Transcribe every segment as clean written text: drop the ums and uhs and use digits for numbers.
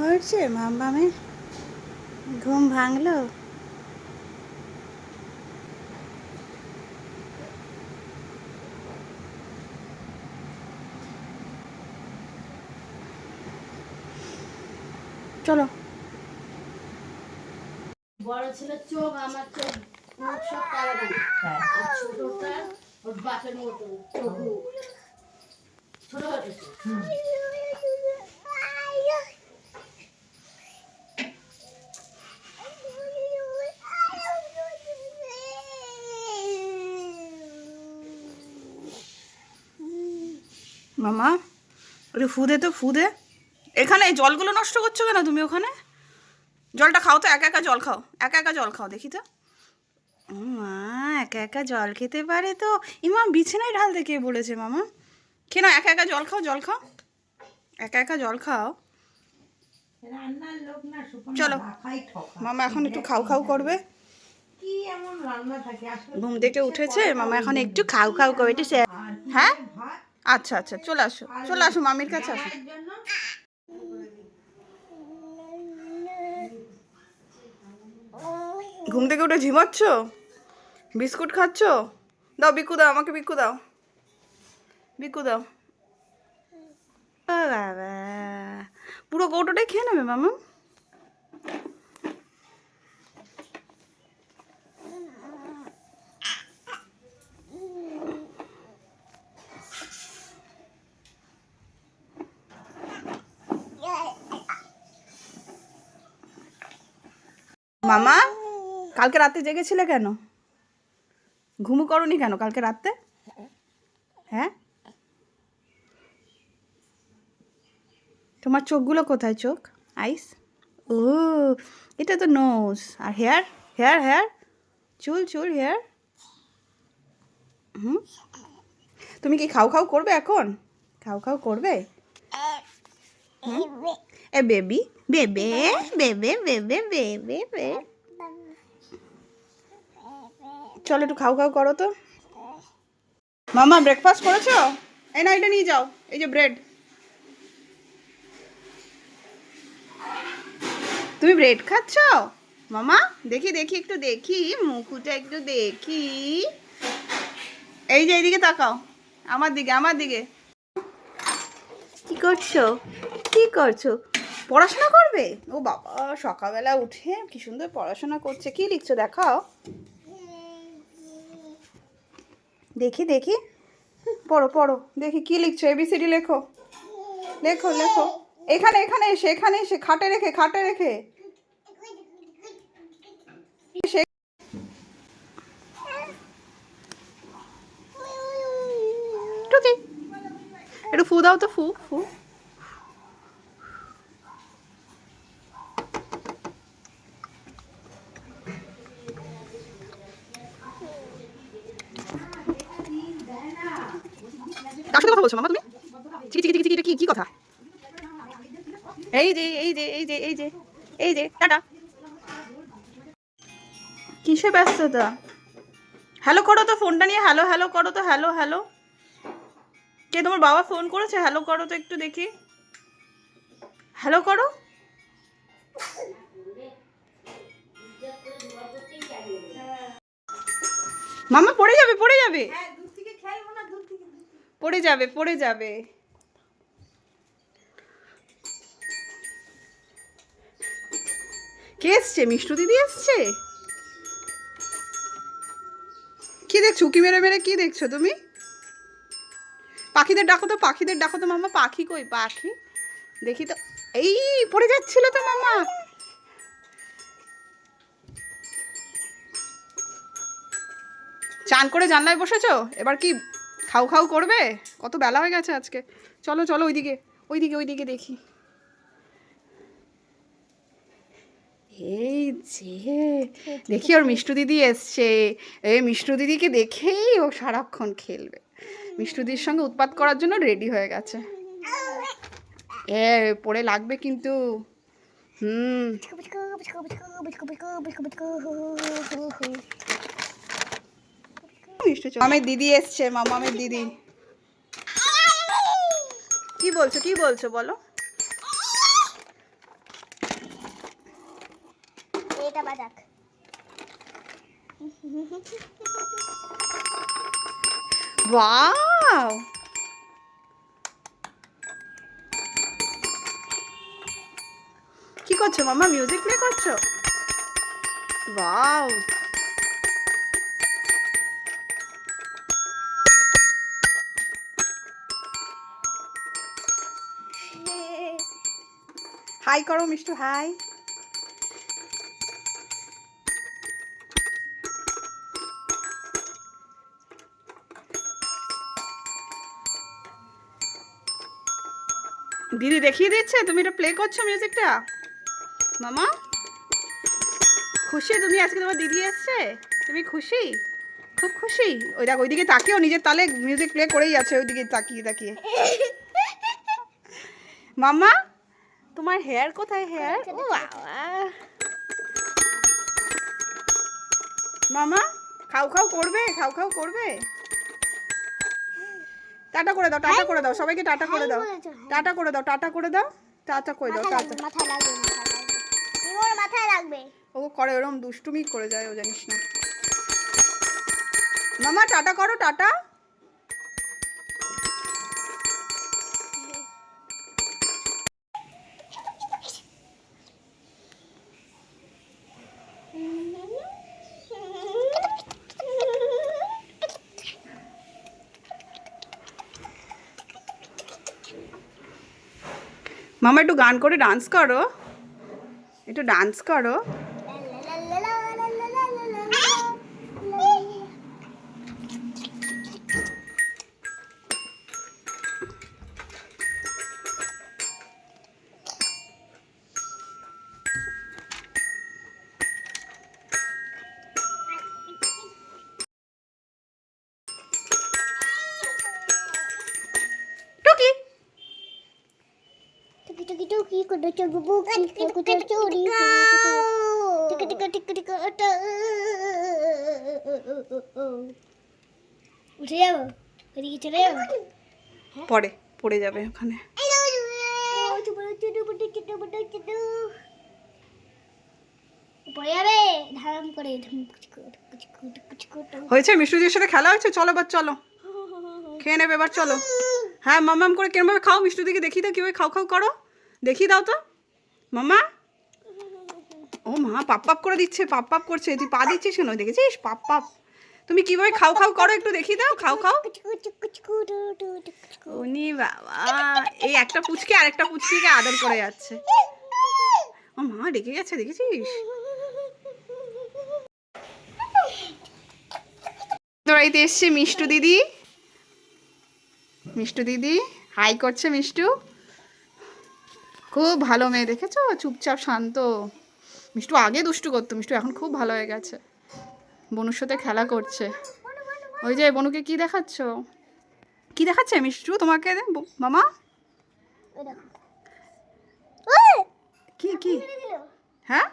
হচ্ছে মাম্মামে ঘুম ভাঙলো? চলো। বড় ছেলের চোখ আমার চোখ মুখ সব কালা আর ছোটটা ওর বাপের মতো চোখ মুখ ছোট হয়েছে। মামা ওরে ফুদে তো ফুদে। এখানে এই জলগুলো নষ্ট করছো কেন তুমি? ওখানে জলটা খাও তো, একা একা জল খাও, একা একা জল খাও দেখি তো। মা একা একা জল খেতে পারে তো? ইমা বিছানায় ঢালতে কে বলেছে মামা? কেন একা একা জল খাও, জল খাও, একা একা জল খাও। চলো মামা এখন একটু খাও খাও করবে। ঘুম থেকে উঠেছে মামা, এখন একটু খাও খাও করবে একটু। হ্যাঁ আচ্ছা আচ্ছা, চলে আসো চলে আসো, মামির কাছে আসো। ঘুম থেকে উঠে ঝিমাচ্ছ? বিস্কুট খাচ্ছ? দাও বিকু দাও, আমাকে বিকু দাও, বিকু দাও। ও বাবা, পুরো কৌটোটাই খেয়ে নেবে মামা? মামা কালকে রাতে জেগেছিলে কেন? ঘুমু করনি কেন কালকে রাতে? হ্যাঁ, তোমার চোখগুলো কোথায়? চোখ, আইস। ও এটা তো নোজ। আর হেয়ার, হেয়ার হেয়ার, চুল চুল হেয়ার। হুম, তুমি কি খাও খাও করবে এখন? খাও খাও করবে? এ বেবি, বেবে বেবে বেবে বেবে বে। চলো একটু খাও খাও করো তো। মামা ব্রেকফাস্ট করেছো? এই না এটা নিয়ে যাও, এই যে ব্রেড। তুমি ব্রেড খাচ্ছ মামা? দেখি দেখি একটু দেখি, মুখটা একটু দেখি। এই যে এইদিকে তাকাও, আমার দিকে আমার দিকে। কি করছো? কি করছো? পড়াশোনা করবে? ও বাবা, সকালবেলা উঠে কি সুন্দর পড়াশোনা করছে। কি লিখছো দেখাও দেখি দেখি। পড়ো পড়ো দেখি কি লিখছো। এবিসিডি লেখো, লেখো লেখো। এখানে এখানে এসে, এখানে এসে, খাটে রেখে, খাটে রেখে। টুকি একটু ফু দাও তো, ফু ফু। কার সাথে কথা বলছো মামা তুমি? চিকি চিকি চিকি চিকি, এটা কি কি কথা? এই যে এই যে এই যে এই যে এই যে টাটা। কিসে ব্যস্ততা? হ্যালো করো তো, ফোনটা নিয়ে হ্যালো হ্যালো করো তো, হ্যালো হ্যালো। কে, তোমার বাবা ফোন করেছে? হ্যালো করো তো একটু দেখি, হ্যালো করো। মামা পড়ে যাবে, পড়ে যাবে, পড়ে যাবে, পড়ে যাবে। কে এসছে? মিষ্টু দিদি এসছে। কি দেখছো? উকি মেরে মেরে কি দেখছো তুমি? পাখিদের ডাকো তো, পাখিদের ডাকো তো মামা। পাখি কই? পাখি দেখি তো। এই পড়ে যাচ্ছিল তো মামা। চান করে জানলায় বসেছো, এবার কি খাও খাও করবে? কত বেলা হয়ে গেছে আজকে। চলো চলো ওইদিকে, ওইদিকে ওইদিকে দেখি। এই যে দেখি ওর মিষ্টু দিদি এসছে। এই মিষ্টু দিদিকে দেখেই ও সারাক্ষণ খেলবে। মিষ্টু দিদির সঙ্গে উৎপাত করার জন্য রেডি হয়ে গেছে। এ পড়ে লাগবে কিন্তু। হুম, মামের দিদি এসছে, মামামের দিদি। কি বলছো, কি বলছো বলো? এটা বাজাক। ওয়াও, কি করছো মামা? মিউজিক প্লে করছো? ওয়াও, হাই করো মিষ্টু, হাই। দিদি দেখিয়ে দিচ্ছে তুমি এটা প্লে করছো মিউজিকটা। মামা খুশি তুমি? আজকে তোমার দিদি এসছে, তুমি খুশি? খুব খুশি। ওই দেখ ওইদিকে তাকিয়েও নিজের তালে মিউজিক প্লে করেই আছে, ওইদিকে তাকিয়ে তাকিয়ে। মামা তোমার হেয়ার কোথায়? হেয়ার, ও বাবা। মামা খাও খাও করবে, খাও খাও করবে। টাটা করে দাও, টাটা করে দাও সবাইকে, টাটা করে দাও, টাটা করে দাও, টাটা করে দাও, টাটা করে দাও, টাটা। মাথায় লাগবে, মাথায় লাগবে, ইমোর মাথায় লাগবে। ও করে ওরকম দুষ্টুমি করে যায়, ও জানিস না। মামা টাটা করো, টাটা। মামা একটু গান করে ডান্স করো, একটু ডান্স করো। টুকি টুকি টুকি টুকি কুটু চুগু বুকু কুটু চুরি টিকা টিকা টিকা টিকা ওটা উঠে যাবো, এদিকে চলে যাবো। পরে পড়ে যাবে ওখানে। পড়ে যাবে ধারাম করে। হয়েছে মিষ্টুদির সাথে খেলা হয়েছে, চলো এবার চলো খেয়ে নেবে এবার, চলো। হ্যাঁ মামাম করে কেরমভাবে খাও, মিষ্টুদিকে দেখিয়ে দাও কীভাবে খাও খাও করো, দেখিয়ে দাও তো মামা। ও মা পাপ পাপ করে দিচ্ছে, পাপ পাপ করছে, তুই পা দিচ্ছিস কেন? দেখেছিস পাপ পাপ। তুমি কিভাবে খাও খাও করো একটু দেখিয়ে দাও, খাও খাও। উনি বাবা, এই একটা পুচকে আরেকটা পুচকিকে আদর করে যাচ্ছে। ও মা ডেকে গেছে, দেখেছিস? বাড়িতে এসছে মিষ্টু দিদি, মিষ্টু দিদি হাই করছে। মিষ্টু খুব ভালো মেয়ে, দেখেছো? চুপচাপ শান্ত। মিষ্টু আগে দুষ্টু করতো, মিষ্টু এখন খুব ভালো হয়ে গেছে, বনুর সাথে খেলা করছে। ওই যে বনুকে কি দেখাচ্ছ? কি দেখাচ্ছে মিষ্টু তোমাকে মামা? কি কি? হ্যাঁ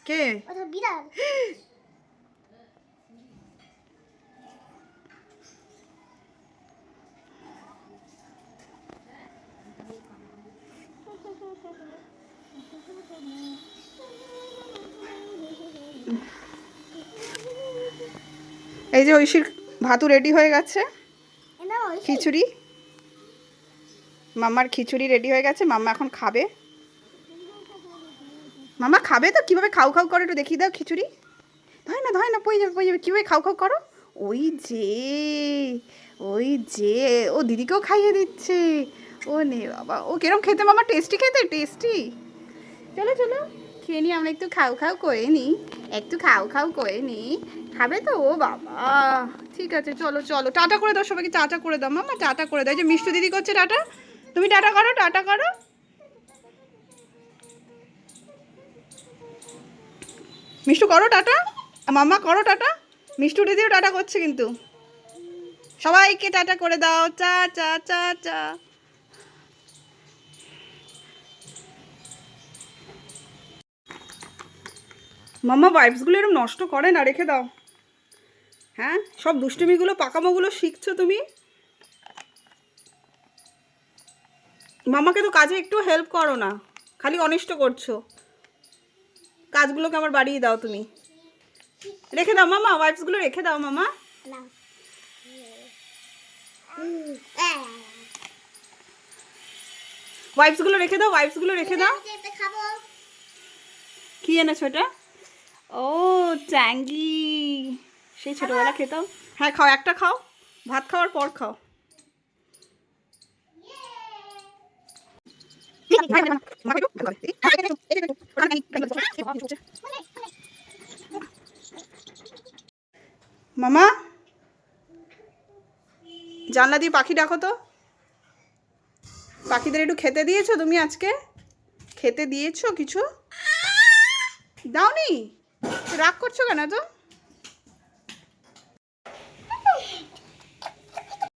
কে? বিড়াল। এই যে ঐশীর ভাতু রেডি হয়ে গেছে, খিচুড়ি। মামার খিচুড়ি রেডি হয়ে গেছে, মাম্মা এখন খাবে। মামা খাবে তো, কিভাবে খাও খাও করো একটু দেখিয়ে দাও খিচুড়ি। ধয় না পড়ে যাবে পড়ে যাবে, কীভাবে খাও খাও করো। ওই যে ওই যে ও দিদিকেও খাইয়ে দিচ্ছে। ও নে বাবা, ও কিরম খেতে মামা? টেস্টি খেতে, টেস্টি। চলো চলো খেয়ে নিই, আমরা একটু খাও খাও করে নিই, একটু খাও খাও করে নিই। খাবে তো? ও বাবা ঠিক আছে, চলো চলো টাটা করে দাও সবাইকে, টাটা করে দাও মামা, টাটা করে দাও। এই যে মিষ্টু দিদি করছে টাটা, তুমি টাটা করো, টাটা করো। মিষ্টু করো টাটা, মামা করো টাটা। মিষ্টু দিদিও টাটা করছে কিন্তু, সবাইকে টাটা করে দাও, চা চা চা চা। মামা ভাইবসগুলো এরকম নষ্ট করে না, রেখে দাও। হ্যাঁ সব দুষ্টুমিগুলো পাকামোগুলো শিখছো তুমি। মামাকে তো কাজে একটু হেল্প করো না, খালি অনিষ্ট করছো। কাজগুলোকে আমার বাড়িয়ে দাও তুমি। রেখে দাও মামা, ওয়াইপসগুলো রেখে দাও মামা। না ওয়াইপসগুলো রেখে দাও, ওয়াইপসগুলো রেখে দাও। এটা খাবো। কি এনেছো এটা? ও ট্যাঙ্গি, সেই ছোটবেলা খেতাম। হ্যাঁ খাও, একটা খাও, ভাত খাওয়ার পর খাও। মামা জানলা দিয়ে পাখি ডাকো তো। পাখিদের একটু খেতে দিয়েছো তুমি আজকে? খেতে দিয়েছো কিছু? দাওনি? রাগ করছো কেন তো?